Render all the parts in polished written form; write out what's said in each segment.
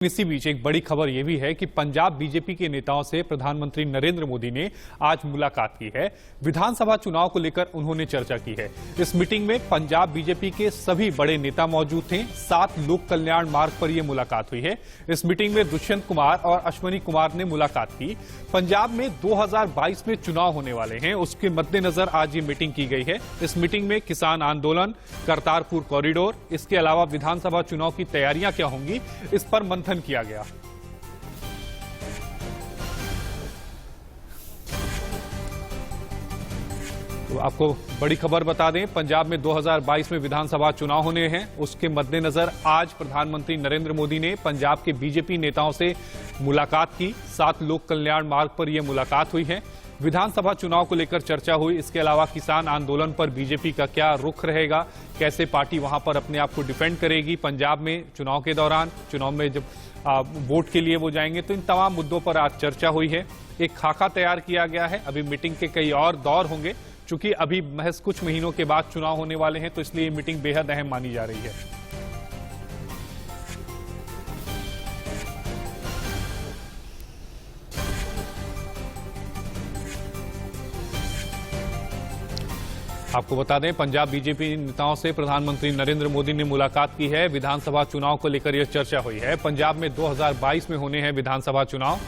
इसी बीच एक बड़ी खबर यह भी है कि पंजाब बीजेपी के नेताओं से प्रधानमंत्री नरेंद्र मोदी ने आज मुलाकात की है। विधानसभा चुनाव को लेकर उन्होंने चर्चा की है। इस मीटिंग में पंजाब बीजेपी के सभी बड़े नेता मौजूद थे। 7 लोक कल्याण मार्ग पर यह मुलाकात हुई है। इस मीटिंग में दुष्यंत कुमार और अश्वनी कुमार ने मुलाकात की। पंजाब में 2022 में चुनाव होने वाले हैं, उसके मद्देनजर आज ये मीटिंग की गई है। इस मीटिंग में किसान आंदोलन, करतारपुर कॉरिडोर, इसके अलावा विधानसभा चुनाव की तैयारियां क्या होंगी, इस पर मंथन किया गया। तो आपको बड़ी खबर बता दें, पंजाब में 2022 में विधानसभा चुनाव होने हैं, उसके मद्देनजर आज प्रधानमंत्री नरेंद्र मोदी ने पंजाब के बीजेपी नेताओं से मुलाकात की। 7 लोक कल्याण मार्ग पर यह मुलाकात हुई है। विधानसभा चुनाव को लेकर चर्चा हुई। इसके अलावा किसान आंदोलन पर बीजेपी का क्या रुख रहेगा, कैसे पार्टी वहां पर अपने आप को डिफेंड करेगी पंजाब में चुनाव के दौरान, चुनाव में जब वोट के लिए वो जाएंगे, तो इन तमाम मुद्दों पर आज चर्चा हुई है। एक खाका तैयार किया गया है। अभी मीटिंग के कई और दौर होंगे, चूंकि अभी महज कुछ महीनों के बाद चुनाव होने वाले हैं, तो इसलिए ये मीटिंग बेहद अहम मानी जा रही है। आपको बता दें, पंजाब बीजेपी नेताओं से प्रधानमंत्री नरेंद्र मोदी ने मुलाकात की है। विधानसभा चुनाव को लेकर यह चर्चा हुई है। पंजाब में 2022 में होने हैं विधानसभा चुनाव।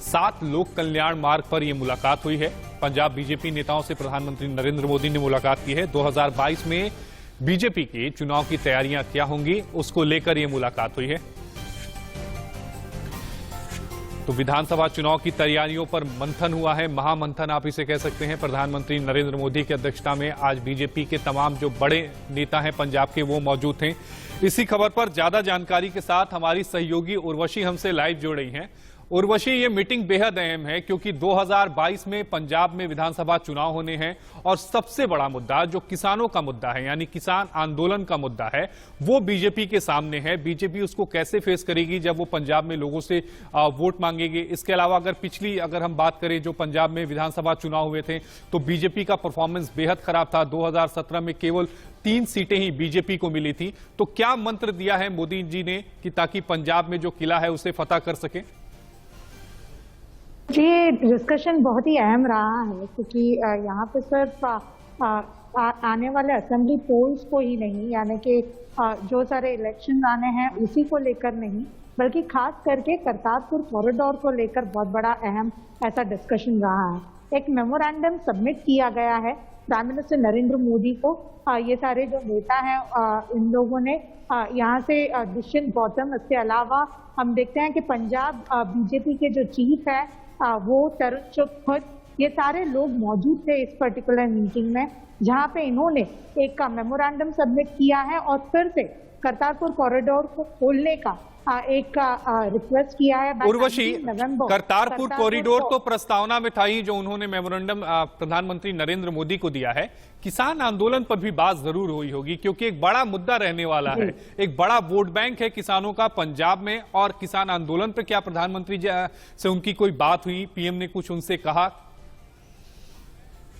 7 लोक कल्याण मार्ग पर यह मुलाकात हुई है। पंजाब बीजेपी नेताओं से प्रधानमंत्री नरेंद्र मोदी ने मुलाकात की है। 2022 में बीजेपी के चुनाव की तैयारियां क्या होंगी, उसको लेकर यह मुलाकात हुई है। तो विधानसभा चुनाव की तैयारियों पर मंथन हुआ है, महामंथन आप इसे कह सकते हैं। प्रधानमंत्री नरेंद्र मोदी की अध्यक्षता में आज बीजेपी के तमाम जो बड़े नेता हैं पंजाब के, वो मौजूद थे। इसी खबर पर ज्यादा जानकारी के साथ हमारी सहयोगी उर्वशी हमसे लाइव जुड़ रही हैं। उर्वशी, ये मीटिंग बेहद अहम है क्योंकि 2022 में पंजाब में विधानसभा चुनाव होने हैं और सबसे बड़ा मुद्दा जो किसानों का मुद्दा है, यानी किसान आंदोलन का मुद्दा है, वो बीजेपी के सामने है। बीजेपी उसको कैसे फेस करेगी जब वो पंजाब में लोगों से वोट मांगेगी। इसके अलावा अगर हम बात करें, जो पंजाब में विधानसभा चुनाव हुए थे, तो बीजेपी का परफॉर्मेंस बेहद खराब था। 2017 में केवल 3 सीटें ही बीजेपी को मिली थी। तो क्या मंत्र दिया है मोदी जी ने कि ताकि पंजाब में जो किला है उसे फतह कर सके? ये डिस्कशन बहुत ही अहम रहा है क्योंकि यहाँ पे सिर्फ आने वाले असेंबली पोल्स को ही नहीं, यानी कि जो सारे इलेक्शन आने हैं उसी को लेकर नहीं, बल्कि खास करके करतारपुर कॉरिडोर को लेकर बहुत बड़ा अहम ऐसा डिस्कशन रहा है। एक मेमोरेंडम सबमिट किया गया है प्राइम मिनिस्टर नरेंद्र मोदी को। ये सारे जो नेता हैं, इन लोगों ने यहाँ से दुष्यंत गौतम, इसके अलावा हम देखते हैं कि पंजाब बीजेपी के जो चीफ है वो तरुण चुग खुद, ये सारे लोग मौजूद थे इस पर्टिकुलर मीटिंग में, जहां पे इन्होंने एक मेमोरेंडम सबमिट किया है और फिर से करतारपुर कॉरिडोर को खोलने का एक रिक्वेस्ट किया है। उर्वशी, करतारपुर कॉरिडोर तो प्रस्तावना में था ही, जो उन्होंने मेमोरेंडम प्रधानमंत्री नरेंद्र मोदी को दिया है। किसान आंदोलन पर भी बात जरूर हुई होगी क्योंकि एक बड़ा मुद्दा रहने वाला है। एक बड़ा वोट बैंक है किसानों का पंजाब में, और किसान आंदोलन पर क्या प्रधानमंत्री से उनकी कोई बात हुई? पीएम ने कुछ उनसे कहा?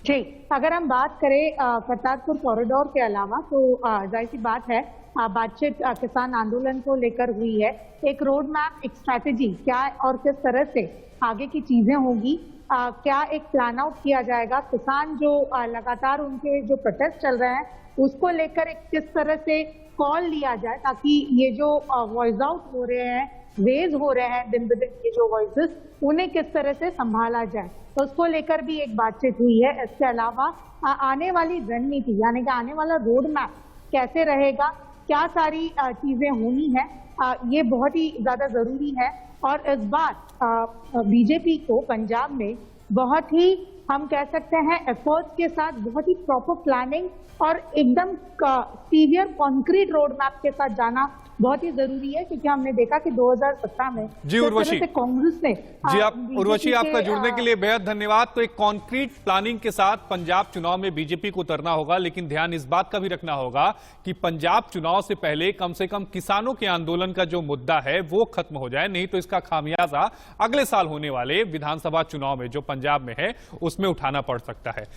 जी, अगर हम बात करें करतारपुर कॉरिडोर के अलावा, तो जाहिर सी बात है बातचीत किसान आंदोलन को लेकर हुई है। एक रोड मैप, एक स्ट्रैटेजी क्या और किस तरह से आगे की चीजें होगी, क्या एक प्लान आउट किया जाएगा। किसान जो लगातार उनके जो प्रोटेस्ट चल रहे हैं उसको लेकर एक किस तरह से कॉल लिया जाए ताकि ये जो वॉइस आउट हो रहे हैं, रेज हो रहे हैं दिन ब दिन, ये जो वॉइसेस, उन्हें किस तरह से संभाला जाए, तो उसको लेकर भी एक बातचीत हुई है। इसके अलावा आने वाली रणनीति, यानी कि आने वाला रोड मैप कैसे रहेगा, क्या सारी चीजें होनी है, ये बहुत ही ज्यादा जरूरी है। और इस बार बीजेपी को पंजाब में बहुत ही, हम कह सकते हैं, एफर्ट्स के साथ बहुत ही प्रॉपर प्लानिंग और एकदम सीवियर कॉन्क्रीट रोड मैप के साथ जाना बहुत ही जरूरी है, क्योंकि हमने देखा कि 2017 में जी उर्वशी, कांग्रेस ने उर्वशी, आपका जुड़ने के लिए बेहद धन्यवाद। तो एक कॉन्क्रीट प्लानिंग के साथ पंजाब चुनाव में बीजेपी को उतरना होगा, लेकिन ध्यान इस बात का भी रखना होगा कि पंजाब चुनाव से पहले कम से कम किसानों के आंदोलन का जो मुद्दा है वो खत्म हो जाए, नहीं तो इसका खामियाजा अगले साल होने वाले विधानसभा चुनाव में जो पंजाब में है उसमें उठाना पड़ सकता है।